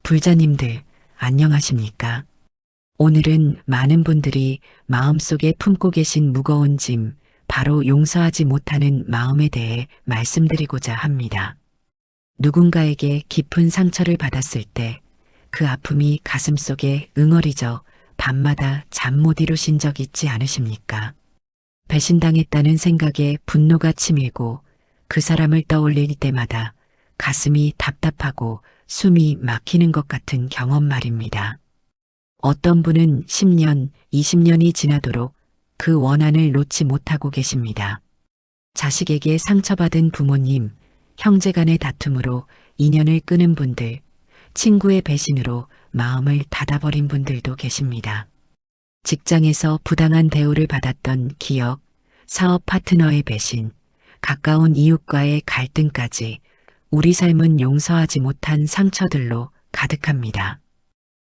불자님들, 안녕하십니까? 오늘은 많은 분들이 마음속에 품고 계신 무거운 짐, 바로 용서하지 못하는 마음에 대해 말씀드리고자 합니다. 누군가에게 깊은 상처를 받았을 때 그 아픔이 가슴속에 응어리져 밤마다 잠 못 이루신 적 있지 않으십니까? 배신당했다는 생각에 분노가 치밀고 그 사람을 떠올릴 때마다 가슴이 답답하고 숨이 막히는 것 같은 경험 말입니다. 어떤 분은 10년, 20년이 지나도록 그 원한을 놓지 못하고 계십니다. 자식에게 상처받은 부모님, 형제 간의 다툼으로 인연을 끊은 분들, 친구의 배신으로 마음을 닫아버린 분들도 계십니다. 직장에서 부당한 대우를 받았던 기억, 사업 파트너의 배신, 가까운 이웃과의 갈등까지 우리 삶은 용서하지 못한 상처들로 가득합니다.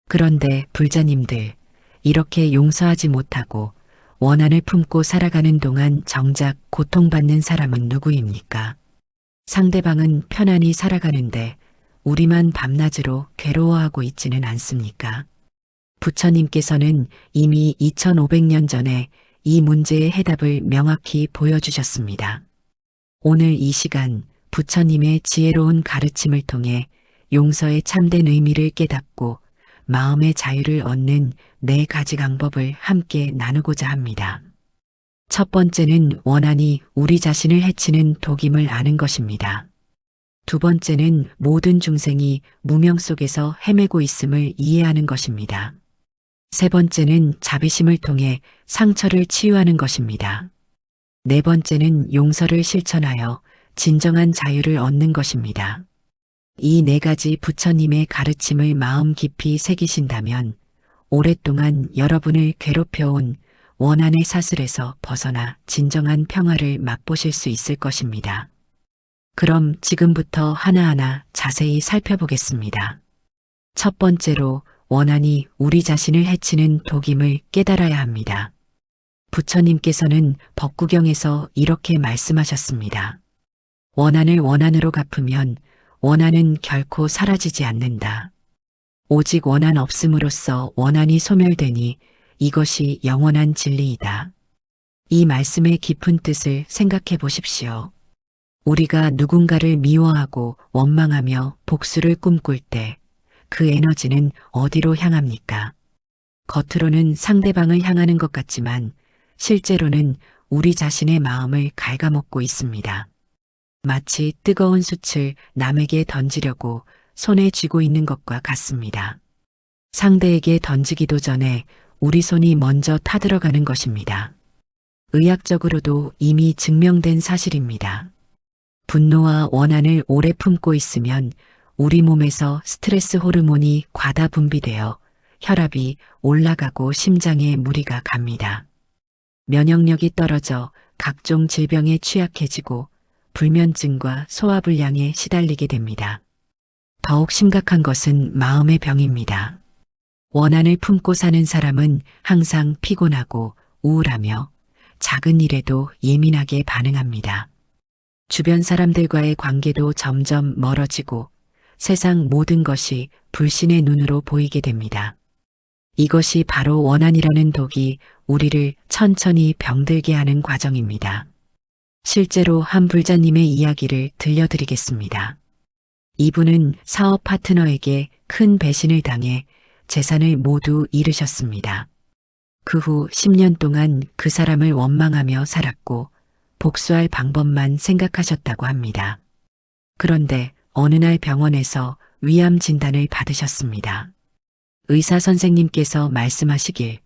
그런데 불자님들, 이렇게 용서하지 못하고 원한을 품고 살아가는 동안 정작 고통받는 사람은 누구입니까? 상대방은 편안히 살아가는데 우리만 밤낮으로 괴로워하고 있지는 않습니까? 부처님께서는 이미 2500년 전에 이 문제의 해답을 명확히 보여주셨습니다. 오늘 이 시간 부처님의 지혜로운 가르침을 통해 용서의 참된 의미를 깨닫고 마음의 자유를 얻는 4가지 방법을 함께 나누고자 합니다. 첫 번째는 원한이 우리 자신을 해치는 독임을 아는 것입니다. 두 번째는 모든 중생이 무명 속에서 헤매고 있음을 이해하는 것입니다. 세 번째는 자비심을 통해 상처를 치유하는 것입니다. 네 번째는 용서를 실천하여 진정한 자유를 얻는 것입니다. 이 4가지 부처님의 가르침을 마음 깊이 새기신다면 오랫동안 여러분을 괴롭혀온 원한의 사슬에서 벗어나 진정한 평화를 맛보실 수 있을 것입니다. 그럼 지금부터 하나하나 자세히 살펴보겠습니다. 첫 번째로 원한이 우리 자신을 해치는 독임을 깨달아야 합니다. 부처님께서는 법구경에서 이렇게 말씀하셨습니다. 원한을 원한으로 갚으면 원한은 결코 사라지지 않는다. 오직 원한 없음으로써 원한이 소멸되니 이것이 영원한 진리이다. 이 말씀의 깊은 뜻을 생각해 보십시오. 우리가 누군가를 미워하고 원망하며 복수를 꿈꿀 때 그 에너지는 어디로 향합니까? 겉으로는 상대방을 향하는 것 같지만 실제로는 우리 자신의 마음을 갉아먹고 있습니다. 마치 뜨거운 숯을 남에게 던지려고 손에 쥐고 있는 것과 같습니다. 상대에게 던지기도 전에 우리 손이 먼저 타들어가는 것입니다. 의학적으로도 이미 증명된 사실입니다. 분노와 원한을 오래 품고 있으면 우리 몸에서 스트레스 호르몬이 과다 분비되어 혈압이 올라가고 심장에 무리가 갑니다. 면역력이 떨어져 각종 질병에 취약해지고 불면증과 소화불량에 시달리게 됩니다. 더욱 심각한 것은 마음의 병입니다. 원한을 품고 사는 사람은 항상 피곤하고 우울하며 작은 일에도 예민하게 반응합니다. 주변 사람들과의 관계도 점점 멀어지고 세상 모든 것이 불신의 눈으로 보이게 됩니다. 이것이 바로 원한이라는 독이 우리를 천천히 병들게 하는 과정입니다. 실제로 한 불자님의 이야기를 들려드리겠습니다. 이분은 사업 파트너에게 큰 배신을 당해 재산을 모두 잃으셨습니다. 그 후 10년 동안 그 사람을 원망하며 살았고 복수할 방법만 생각하셨다고 합니다. 그런데 어느 날 병원에서 위암 진단을 받으셨습니다. 의사 선생님께서 말씀하시길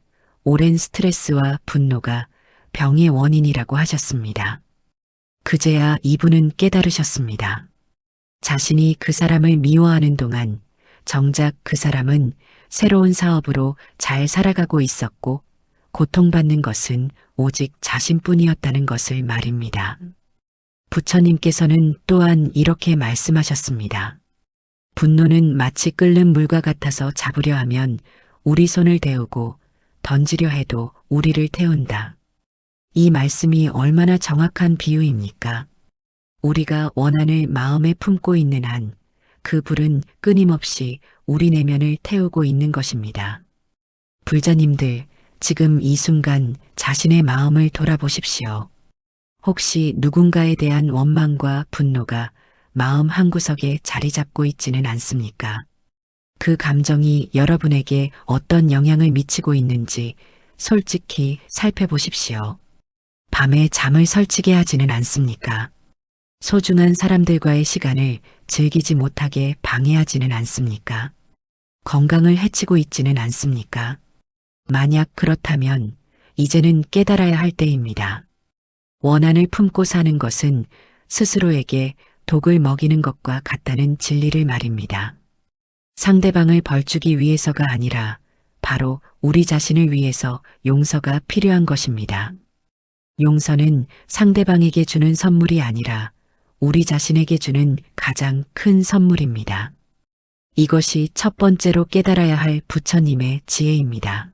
오랜 스트레스와 분노가 병의 원인이라고 하셨습니다. 그제야 이분은 깨달으셨습니다. 자신이 그 사람을 미워하는 동안 정작 그 사람은 새로운 사업으로 잘 살아가고 있었고 고통받는 것은 오직 자신뿐이었다는 것을 말입니다. 부처님께서는 또한 이렇게 말씀하셨습니다. 분노는 마치 끓는 물과 같아서 잡으려 하면 우리 손을 데우고 던지려 해도 우리를 태운다. 이 말씀이 얼마나 정확한 비유입니까? 우리가 원한을 마음에 품고 있는 한 그 불은 끊임없이 우리 내면을 태우고 있는 것입니다. 불자님들, 지금 이 순간 자신의 마음을 돌아보십시오. 혹시 누군가에 대한 원망과 분노가 마음 한구석에 자리 잡고 있지는 않습니까? 그 감정이 여러분에게 어떤 영향을 미치고 있는지 솔직히 살펴보십시오. 밤에 잠을 설치게 하지는 않습니까? 소중한 사람들과의 시간을 즐기지 못하게 방해하지는 않습니까? 건강을 해치고 있지는 않습니까? 만약 그렇다면 이제는 깨달아야 할 때입니다. 원한을 품고 사는 것은 스스로에게 독을 먹이는 것과 같다는 진리를 말입니다. 상대방을 벌주기 위해서가 아니라 바로 우리 자신을 위해서 용서가 필요한 것입니다. 용서는 상대방에게 주는 선물이 아니라 우리 자신에게 주는 가장 큰 선물입니다. 이것이 첫 번째로 깨달아야 할 부처님의 지혜입니다.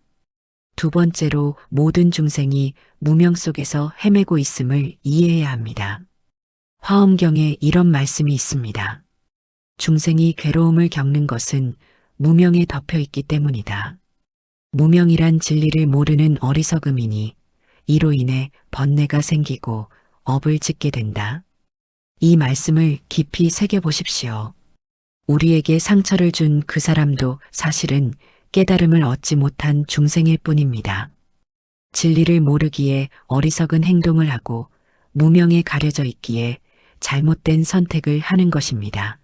두 번째로 모든 중생이 무명 속에서 헤매고 있음을 이해해야 합니다. 화엄경에 이런 말씀이 있습니다. 중생이 괴로움을 겪는 것은 무명에 덮여 있기 때문이다. 무명이란 진리를 모르는 어리석음이니 이로 인해 번뇌가 생기고 업을 짓게 된다. 이 말씀을 깊이 새겨보십시오. 우리에게 상처를 준 그 사람도 사실은 깨달음을 얻지 못한 중생일 뿐입니다. 진리를 모르기에 어리석은 행동을 하고 무명에 가려져 있기에 잘못된 선택을 하는 것입니다.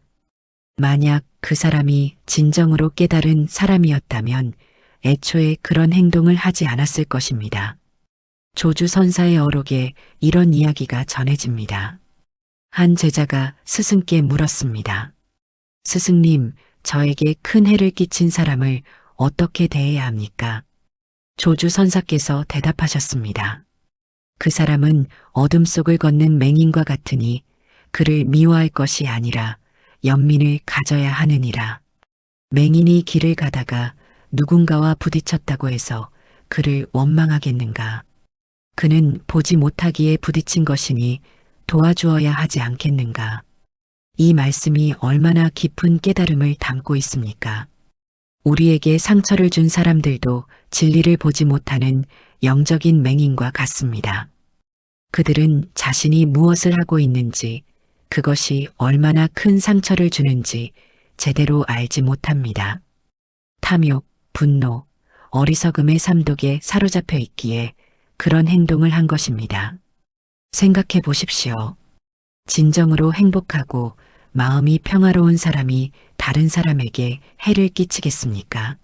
만약 그 사람이 진정으로 깨달은 사람이었다면 애초에 그런 행동을 하지 않았을 것입니다. 조주선사의 어록에 이런 이야기가 전해집니다. 한 제자가 스승께 물었습니다. 스승님, 저에게 큰 해를 끼친 사람을 어떻게 대해야 합니까? 조주선사께서 대답하셨습니다. 그 사람은 어둠 속을 걷는 맹인과 같으니 그를 미워할 것이 아니라 연민을 가져야 하느니라. 맹인이 길을 가다가 누군가와 부딪혔다고 해서 그를 원망하겠는가? 그는 보지 못하기에 부딪힌 것이니 도와주어야 하지 않겠는가? 이 말씀이 얼마나 깊은 깨달음을 담고 있습니까? 우리에게 상처를 준 사람들도 진리를 보지 못하는 영적인 맹인과 같습니다. 그들은 자신이 무엇을 하고 있는지, 그것이 얼마나 큰 상처를 주는지 제대로 알지 못합니다. 탐욕, 분노, 어리석음의 삼독에 사로잡혀 있기에 그런 행동을 한 것입니다. 생각해 보십시오. 진정으로 행복하고 마음이 평화로운 사람이 다른 사람에게 해를 끼치겠습니까?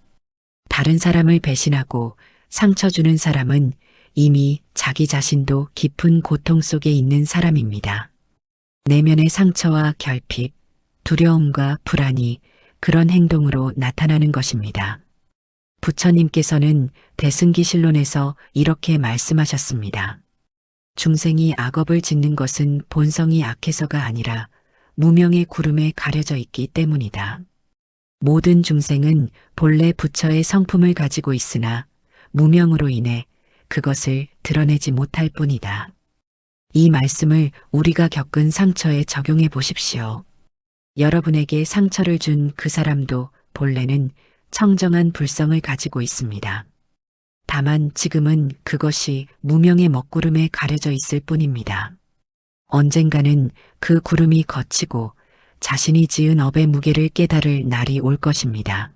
다른 사람을 배신하고 상처 주는 사람은 이미 자기 자신도 깊은 고통 속에 있는 사람입니다. 내면의 상처와 결핍, 두려움과 불안이 그런 행동으로 나타나는 것입니다. 부처님께서는 대승기실론에서 이렇게 말씀하셨습니다. 중생이 악업을 짓는 것은 본성이 악해서가 아니라 무명의 구름에 가려져 있기 때문이다. 모든 중생은 본래 부처의 성품을 가지고 있으나 무명으로 인해 그것을 드러내지 못할 뿐이다. 이 말씀을 우리가 겪은 상처에 적용해 보십시오. 여러분에게 상처를 준 그 사람도 본래는 청정한 불성을 가지고 있습니다. 다만 지금은 그것이 무명의 먹구름에 가려져 있을 뿐입니다. 언젠가는 그 구름이 걷히고 자신이 지은 업의 무게를 깨달을 날이 올 것입니다.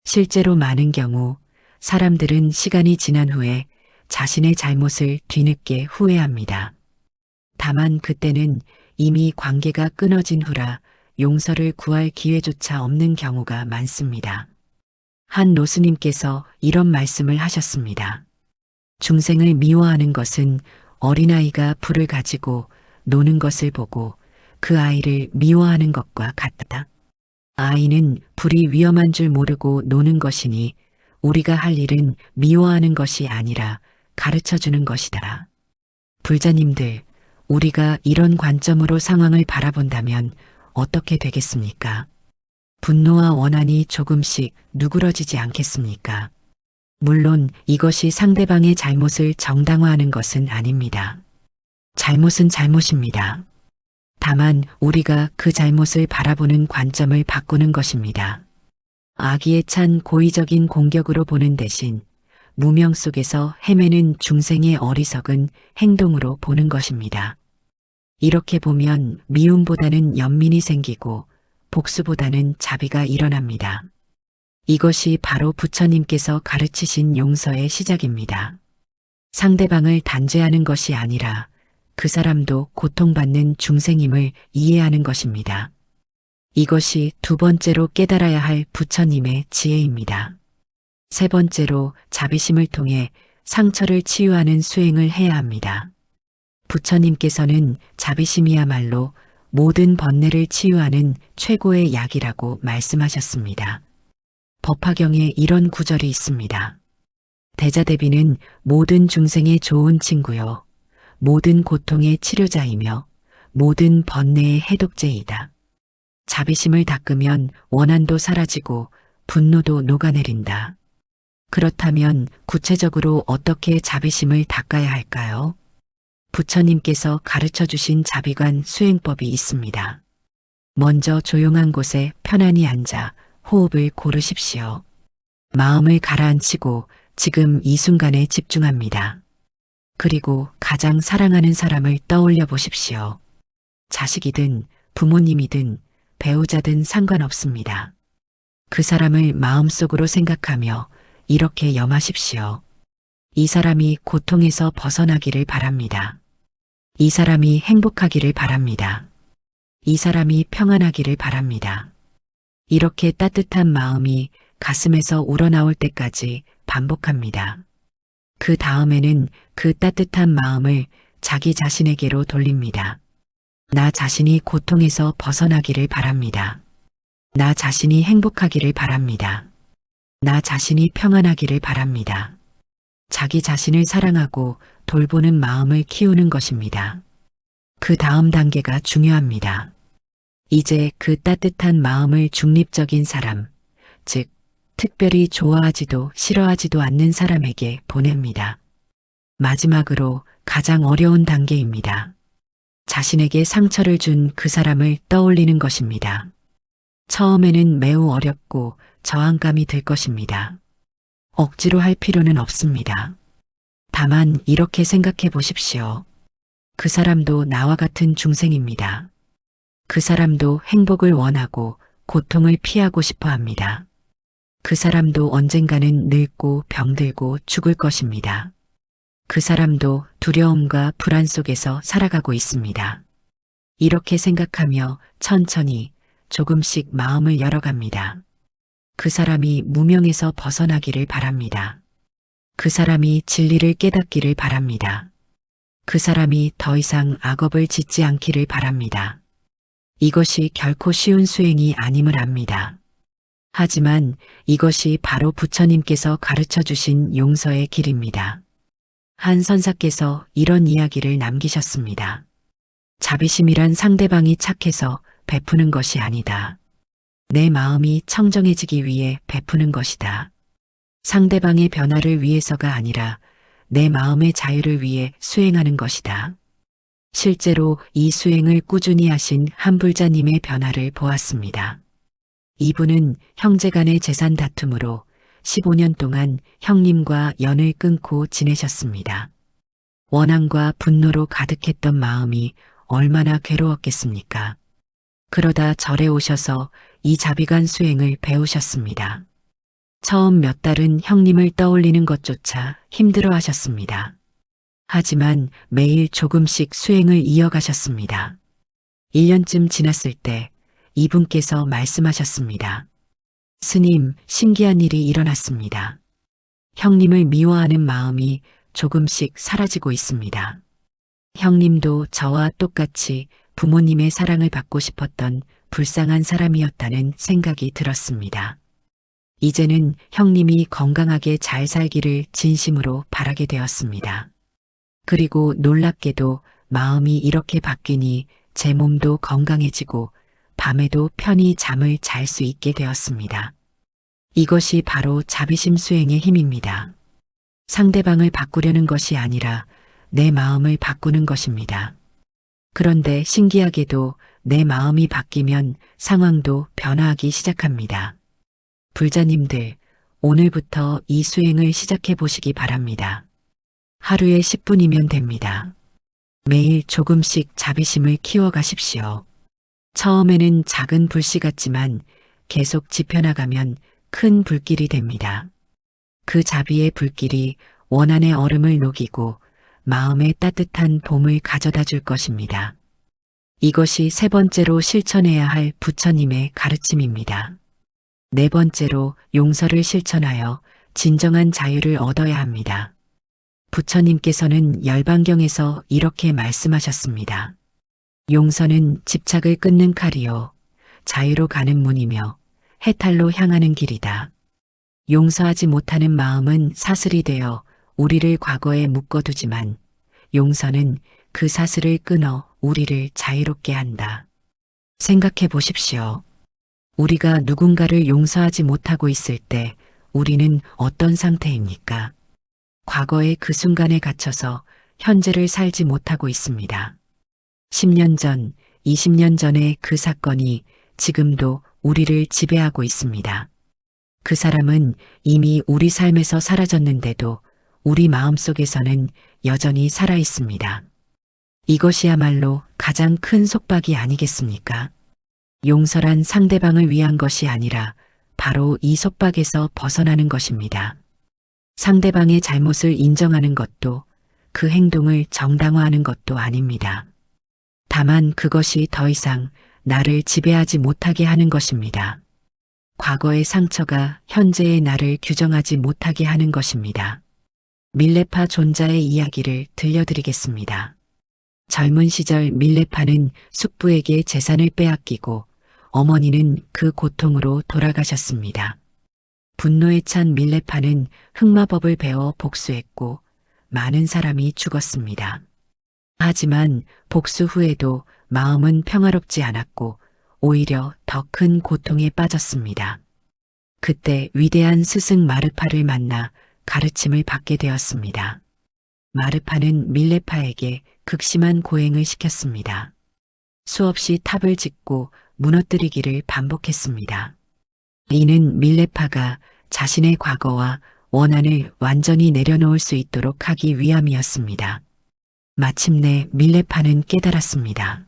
실제로 많은 경우 사람들은 시간이 지난 후에 자신의 잘못을 뒤늦게 후회합니다. 다만 그때는 이미 관계가 끊어진 후라 용서를 구할 기회조차 없는 경우가 많습니다. 한 노스님께서 이런 말씀을 하셨습니다. 중생을 미워하는 것은 어린아이가 불을 가지고 노는 것을 보고 그 아이를 미워하는 것과 같다. 아이는 불이 위험한 줄 모르고 노는 것이니 우리가 할 일은 미워하는 것이 아니라 가르쳐주는 것이다. 불자님들, 우리가 이런 관점으로 상황을 바라본다면 어떻게 되겠습니까? 분노와 원한이 조금씩 누그러지지 않겠습니까? 물론 이것이 상대방의 잘못을 정당화하는 것은 아닙니다. 잘못은 잘못입니다. 다만 우리가 그 잘못을 바라보는 관점을 바꾸는 것입니다. 악의에 찬 고의적인 공격으로 보는 대신 무명 속에서 헤매는 중생의 어리석은 행동으로 보는 것입니다. 이렇게 보면 미움보다는 연민이 생기고 복수보다는 자비가 일어납니다. 이것이 바로 부처님께서 가르치신 용서의 시작입니다. 상대방을 단죄하는 것이 아니라 그 사람도 고통받는 중생임을 이해하는 것입니다. 이것이 두 번째로 깨달아야 할 부처님의 지혜입니다. 세 번째로 자비심을 통해 상처를 치유하는 수행을 해야 합니다. 부처님께서는 자비심이야말로 모든 번뇌를 치유하는 최고의 약이라고 말씀하셨습니다. 법화경에 이런 구절이 있습니다. 대자대비는 모든 중생의 좋은 친구요, 모든 고통의 치료자이며 모든 번뇌의 해독제이다. 자비심을 닦으면 원한도 사라지고 분노도 녹아내린다. 그렇다면 구체적으로 어떻게 자비심을 닦아야 할까요? 부처님께서 가르쳐 주신 자비관 수행법이 있습니다. 먼저 조용한 곳에 편안히 앉아 호흡을 고르십시오. 마음을 가라앉히고 지금 이 순간에 집중합니다. 그리고 가장 사랑하는 사람을 떠올려 보십시오. 자식이든 부모님이든 배우자든 상관없습니다. 그 사람을 마음속으로 생각하며 이렇게 염하십시오. 이 사람이 고통에서 벗어나기를 바랍니다. 이 사람이 행복하기를 바랍니다. 이 사람이 평안하기를 바랍니다. 이렇게 따뜻한 마음이 가슴에서 우러나올 때까지 반복합니다. 그 다음에는 그 따뜻한 마음을 자기 자신에게로 돌립니다. 나 자신이 고통에서 벗어나기를 바랍니다. 나 자신이 행복하기를 바랍니다. 나 자신이 평안하기를 바랍니다. 자기 자신을 사랑하고 돌보는 마음을 키우는 것입니다. 그 다음 단계가 중요합니다. 이제 그 따뜻한 마음을 중립적인 사람, 즉 특별히 좋아하지도 싫어하지도 않는 사람에게 보냅니다. 마지막으로 가장 어려운 단계입니다. 자신에게 상처를 준 그 사람을 떠올리는 것입니다. 처음에는 매우 어렵고 저항감이 들 것입니다. 억지로 할 필요는 없습니다. 다만 이렇게 생각해 보십시오. 그 사람도 나와 같은 중생입니다. 그 사람도 행복을 원하고 고통을 피하고 싶어 합니다. 그 사람도 언젠가는 늙고 병들고 죽을 것입니다. 그 사람도 두려움과 불안 속에서 살아가고 있습니다. 이렇게 생각하며 천천히 조금씩 마음을 열어갑니다. 그 사람이 무명에서 벗어나기를 바랍니다. 그 사람이 진리를 깨닫기를 바랍니다. 그 사람이 더 이상 악업을 짓지 않기를 바랍니다. 이것이 결코 쉬운 수행이 아님을 압니다. 하지만 이것이 바로 부처님께서 가르쳐 주신 용서의 길입니다. 한 선사께서 이런 이야기를 남기셨습니다. 자비심이란 상대방이 착해서 베푸는 것이 아니다. 내 마음이 청정해지기 위해 베푸는 것이다. 상대방의 변화를 위해서가 아니라 내 마음의 자유를 위해 수행하는 것이다. 실제로 이 수행을 꾸준히 하신 한 불자님의 변화를 보았습니다. 이분은 형제간의 재산 다툼으로 15년 동안 형님과 연을 끊고 지내셨습니다. 원한과 분노로 가득했던 마음이 얼마나 괴로웠겠습니까? 그러다 절에 오셔서 이 자비관 수행을 배우셨습니다. 처음 몇 달은 형님을 떠올리는 것조차 힘들어 하셨습니다. 하지만 매일 조금씩 수행을 이어가셨습니다. 1년쯤 지났을 때 이분께서 말씀하셨습니다. 스님, 신기한 일이 일어났습니다. 형님을 미워하는 마음이 조금씩 사라지고 있습니다. 형님도 저와 똑같이 부모님의 사랑을 받고 싶었던 불쌍한 사람이었다는 생각이 들었습니다. 이제는 형님이 건강하게 잘 살기를 진심으로 바라게 되었습니다. 그리고 놀랍게도 마음이 이렇게 바뀌니 제 몸도 건강해지고 밤에도 편히 잠을 잘 수 있게 되었습니다. 이것이 바로 자비심 수행의 힘입니다. 상대방을 바꾸려는 것이 아니라 내 마음을 바꾸는 것입니다. 그런데 신기하게도 내 마음이 바뀌면 상황도 변화하기 시작합니다. 불자님들, 오늘부터 이 수행을 시작해 보시기 바랍니다. 하루에 10분이면 됩니다. 매일 조금씩 자비심을 키워가십시오. 처음에는 작은 불씨 같지만 계속 지펴나가면 큰 불길이 됩니다. 그 자비의 불길이 원한의 얼음을 녹이고 마음의 따뜻한 봄을 가져다 줄 것입니다. 이것이 세 번째로 실천해야 할 부처님의 가르침입니다. 네 번째로 용서를 실천하여 진정한 자유를 얻어야 합니다. 부처님께서는 열반경에서 이렇게 말씀하셨습니다. 용서는 집착을 끊는 칼이요, 자유로 가는 문이며 해탈로 향하는 길이다. 용서하지 못하는 마음은 사슬이 되어 우리를 과거에 묶어두지만 용서는 그 사슬을 끊어 우리를 자유롭게 한다. 생각해 보십시오. 우리가 누군가를 용서하지 못하고 있을 때 우리는 어떤 상태입니까? 과거의 그 순간에 갇혀서 현재를 살지 못하고 있습니다. 10년 전, 20년 전의 그 사건이 지금도 우리를 지배하고 있습니다. 그 사람은 이미 우리 삶에서 사라졌는데도 우리 마음속에서는 여전히 살아 있습니다. 이것이야말로 가장 큰 속박이 아니겠습니까? 용서란 상대방을 위한 것이 아니라 바로 이 속박에서 벗어나는 것입니다. 상대방의 잘못을 인정하는 것도 그 행동을 정당화하는 것도 아닙니다. 다만 그것이 더 이상 나를 지배하지 못하게 하는 것입니다. 과거의 상처가 현재의 나를 규정하지 못하게 하는 것입니다. 밀레파 존자의 이야기를 들려드리겠습니다. 젊은 시절 밀레파는 숙부에게 재산을 빼앗기고 어머니는 그 고통으로 돌아가셨습니다. 분노에 찬 밀레파는 흑마법을 배워 복수했고 많은 사람이 죽었습니다. 하지만 복수 후에도 마음은 평화롭지 않았고 오히려 더 큰 고통에 빠졌습니다. 그때 위대한 스승 마르파를 만나 가르침을 받게 되었습니다. 마르파는 밀레파에게 극심한 고행을 시켰습니다. 수없이 탑을 짓고 무너뜨리기를 반복했습니다. 이는 밀레파가 자신의 과거와 원한을 완전히 내려놓을 수 있도록 하기 위함이었습니다. 마침내 밀레파는 깨달았습니다.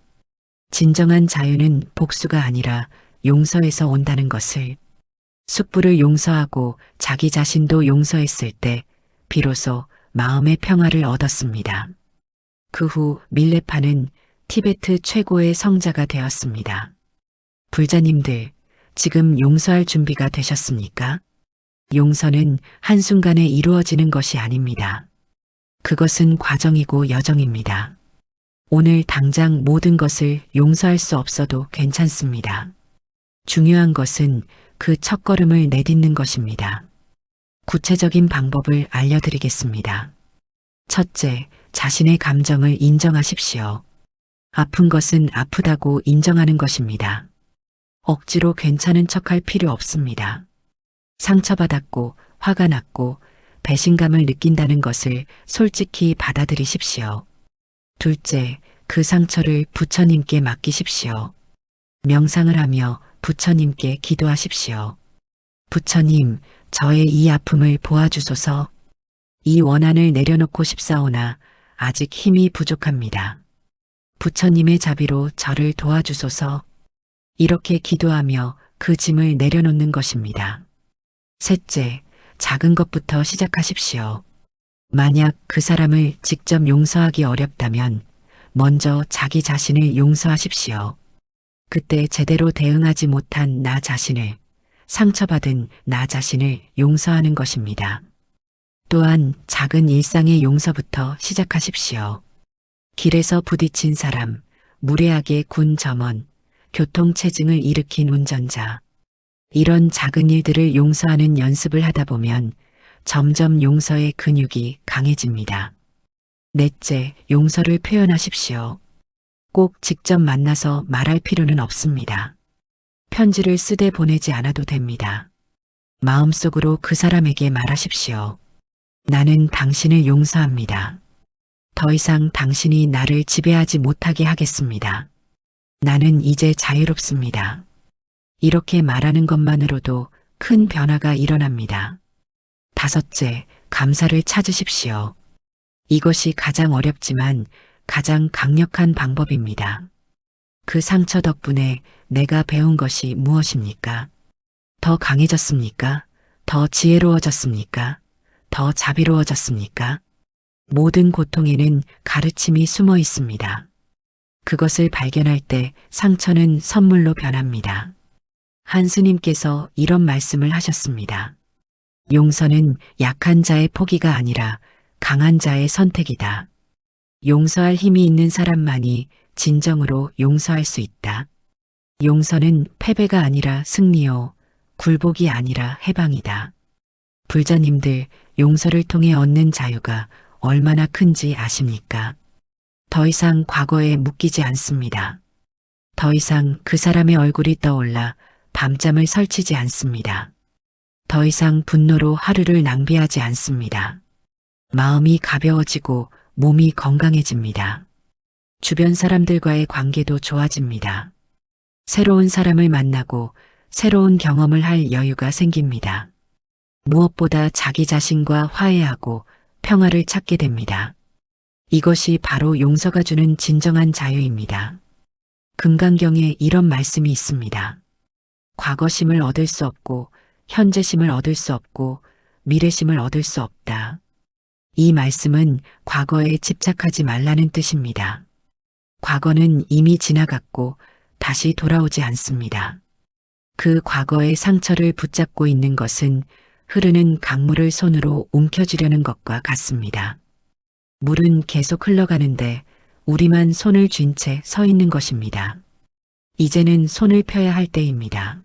진정한 자유는 복수가 아니라 용서에서 온다는 것을. 숙부를 용서하고 자기 자신도 용서했을 때 비로소 마음의 평화를 얻었습니다. 그 후 밀레파는 티베트 최고의 성자가 되었습니다. 불자님들, 지금 용서할 준비가 되셨습니까? 용서는 한순간에 이루어지는 것이 아닙니다. 그것은 과정이고 여정입니다. 오늘 당장 모든 것을 용서할 수 없어도 괜찮습니다. 중요한 것은 그 첫걸음을 내딛는 것입니다. 구체적인 방법을 알려드리겠습니다. 첫째, 자신의 감정을 인정하십시오. 아픈 것은 아프다고 인정하는 것입니다. 억지로 괜찮은 척할 필요 없습니다. 상처받았고 화가 났고 배신감을 느낀다는 것을 솔직히 받아들이십시오. 둘째, 그 상처를 부처님께 맡기십시오. 명상을 하며 부처님께 기도하십시오. 부처님, 저의 이 아픔을 보아주소서. 이 원한을 내려놓고 싶사오나 아직 힘이 부족합니다. 부처님의 자비로 저를 도와주소서. 이렇게 기도하며 그 짐을 내려놓는 것입니다. 셋째, 작은 것부터 시작하십시오. 만약 그 사람을 직접 용서하기 어렵다면 먼저 자기 자신을 용서하십시오. 그때 제대로 대응하지 못한 나 자신을, 상처받은 나 자신을 용서하는 것입니다. 또한 작은 일상의 용서부터 시작하십시오. 길에서 부딪힌 사람, 무례하게 군 점원, 교통체증을 일으킨 운전자. 이런 작은 일들을 용서하는 연습을 하다 보면 점점 용서의 근육이 강해집니다. 넷째, 용서를 표현하십시오. 꼭 직접 만나서 말할 필요는 없습니다. 편지를 쓰되 보내지 않아도 됩니다. 마음속으로 그 사람에게 말하십시오. 나는 당신을 용서합니다. 더 이상 당신이 나를 지배하지 못하게 하겠습니다. 나는 이제 자유롭습니다. 이렇게 말하는 것만으로도 큰 변화가 일어납니다. 다섯째, 감사를 찾으십시오. 이것이 가장 어렵지만 가장 강력한 방법입니다. 그 상처 덕분에 내가 배운 것이 무엇입니까? 더 강해졌습니까? 더 지혜로워졌습니까? 더 자비로워졌습니까? 모든 고통에는 가르침이 숨어 있습니다. 그것을 발견할 때 상처는 선물로 변합니다. 한 스님께서 이런 말씀을 하셨습니다. 용서는 약한 자의 포기가 아니라 강한 자의 선택이다. 용서할 힘이 있는 사람만이 진정으로 용서할 수 있다. 용서는 패배가 아니라 승리요, 굴복이 아니라 해방이다. 불자님들, 용서를 통해 얻는 자유가 얼마나 큰지 아십니까? 더 이상 과거에 묶이지 않습니다. 더 이상 그 사람의 얼굴이 떠올라 밤잠을 설치지 않습니다. 더 이상 분노로 하루를 낭비하지 않습니다. 마음이 가벼워지고 몸이 건강해집니다. 주변 사람들과의 관계도 좋아집니다. 새로운 사람을 만나고 새로운 경험을 할 여유가 생깁니다. 무엇보다 자기 자신과 화해하고 평화를 찾게 됩니다. 이것이 바로 용서가 주는 진정한 자유입니다. 금강경에 이런 말씀이 있습니다. 과거심을 얻을 수 없고 현재심을 얻을 수 없고 미래심을 얻을 수 없다. 이 말씀은 과거에 집착하지 말라는 뜻입니다. 과거는 이미 지나갔고 다시 돌아오지 않습니다. 그 과거의 상처를 붙잡고 있는 것은 흐르는 강물을 손으로 움켜쥐려는 것과 같습니다. 물은 계속 흘러가는데 우리만 손을 쥔 채 서 있는 것입니다. 이제는 손을 펴야 할 때입니다.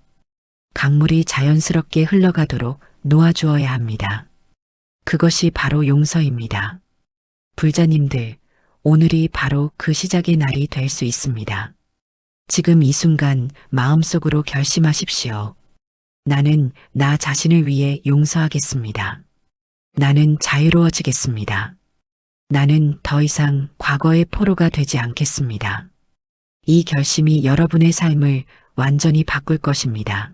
강물이 자연스럽게 흘러가도록 놓아주어야 합니다. 그것이 바로 용서입니다. 불자님들, 오늘이 바로 그 시작의 날이 될 수 있습니다. 지금 이 순간 마음속으로 결심하십시오. 나는 나 자신을 위해 용서하겠습니다. 나는 자유로워지겠습니다. 나는 더 이상 과거의 포로가 되지 않겠습니다. 이 결심이 여러분의 삶을 완전히 바꿀 것입니다.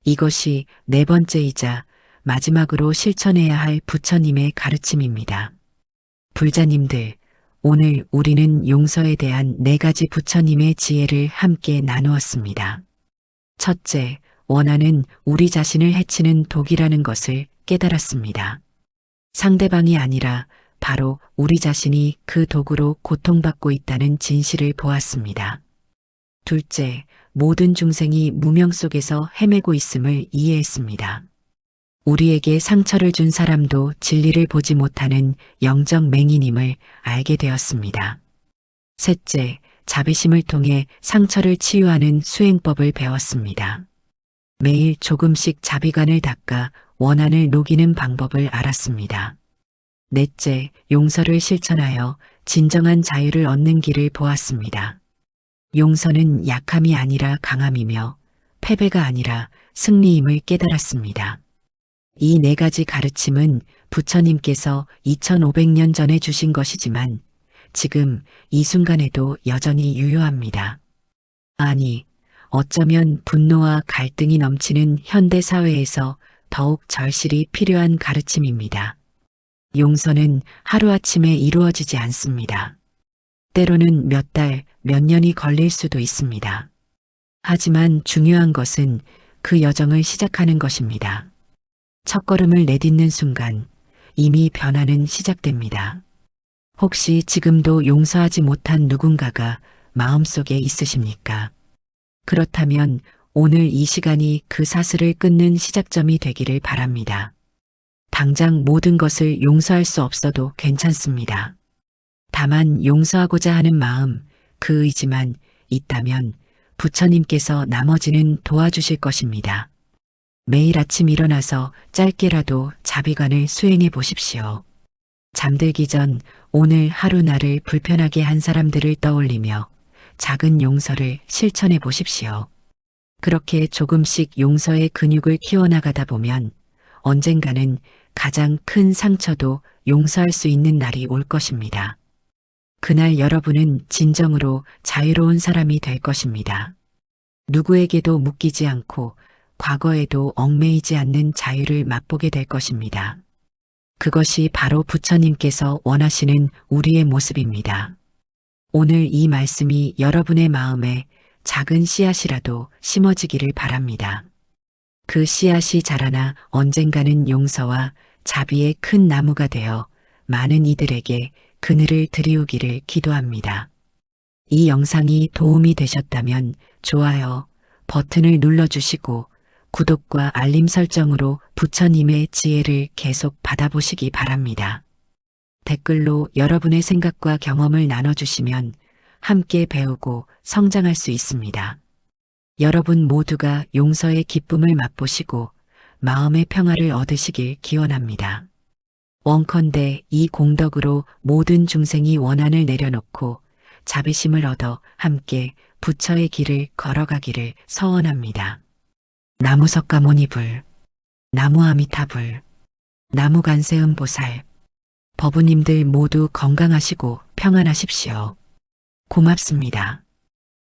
이것이 네 번째이자 마지막으로 실천해야 할 부처님의 가르침입니다. 불자님들, 오늘 우리는 용서에 대한 네 가지 부처님의 지혜를 함께 나누었습니다. 첫째, 원한은 우리 자신을 해치는 독이라는 것을 깨달았습니다. 상대방이 아니라 바로 우리 자신이 그 독으로 고통받고 있다는 진실을 보았습니다. 둘째, 모든 중생이 무명 속에서 헤매고 있음을 이해했습니다. 우리에게 상처를 준 사람도 진리를 보지 못하는 영적 맹인임을 알게 되었습니다. 셋째, 자비심을 통해 상처를 치유하는 수행법을 배웠습니다. 매일 조금씩 자비관을 닦아 원한을 녹이는 방법을 알았습니다. 넷째, 용서를 실천하여 진정한 자유를 얻는 길을 보았습니다. 용서는 약함이 아니라 강함이며 패배가 아니라 승리임을 깨달았습니다. 이 네 가지 가르침은 부처님께서 2500년 전에 주신 것이지만 지금 이 순간에도 여전히 유효합니다. 아니, 어쩌면 분노와 갈등이 넘치는 현대 사회에서 더욱 절실히 필요한 가르침입니다. 용서는 하루아침에 이루어지지 않습니다. 때로는 몇 달, 몇 년이 걸릴 수도 있습니다. 하지만 중요한 것은 그 여정을 시작하는 것입니다. 첫걸음을 내딛는 순간 이미 변화는 시작됩니다. 혹시 지금도 용서하지 못한 누군가가 마음속에 있으십니까? 그렇다면 오늘 이 시간이 그 사슬을 끊는 시작점이 되기를 바랍니다. 당장 모든 것을 용서할 수 없어도 괜찮습니다. 다만 용서하고자 하는 마음, 그 의지만 있다면 부처님께서 나머지는 도와주실 것입니다. 매일 아침 일어나서 짧게라도 자비관을 수행해 보십시오. 잠들기 전 오늘 하루 나를 불편하게 한 사람들을 떠올리며 작은 용서를 실천해 보십시오. 그렇게 조금씩 용서의 근육을 키워나가다 보면 언젠가는 가장 큰 상처도 용서할 수 있는 날이 올 것입니다. 그날 여러분은 진정으로 자유로운 사람이 될 것입니다. 누구에게도 묶이지 않고 과거에도 얽매이지 않는 자유를 맛보게 될 것입니다. 그것이 바로 부처님께서 원하시는 우리의 모습입니다. 오늘 이 말씀이 여러분의 마음에 작은 씨앗이라도 심어지기를 바랍니다. 그 씨앗이 자라나 언젠가는 용서와 자비의 큰 나무가 되어 많은 이들에게 그늘을 드리우기를 기도합니다. 이 영상이 도움이 되셨다면 좋아요 버튼을 눌러주시고 구독과 알림 설정으로 부처님의 지혜를 계속 받아보시기 바랍니다. 댓글로 여러분의 생각과 경험을 나눠주시면 함께 배우고 성장할 수 있습니다. 여러분 모두가 용서의 기쁨을 맛보시고 마음의 평화를 얻으시길 기원합니다. 원컨대 이 공덕으로 모든 중생이 원한을 내려놓고 자비심을 얻어 함께 부처의 길을 걸어가기를 서원합니다. 나무 석가모니불, 나무 아미타불, 나무 관세음보살, 법부님들 모두 건강하시고 평안하십시오. 고맙습니다.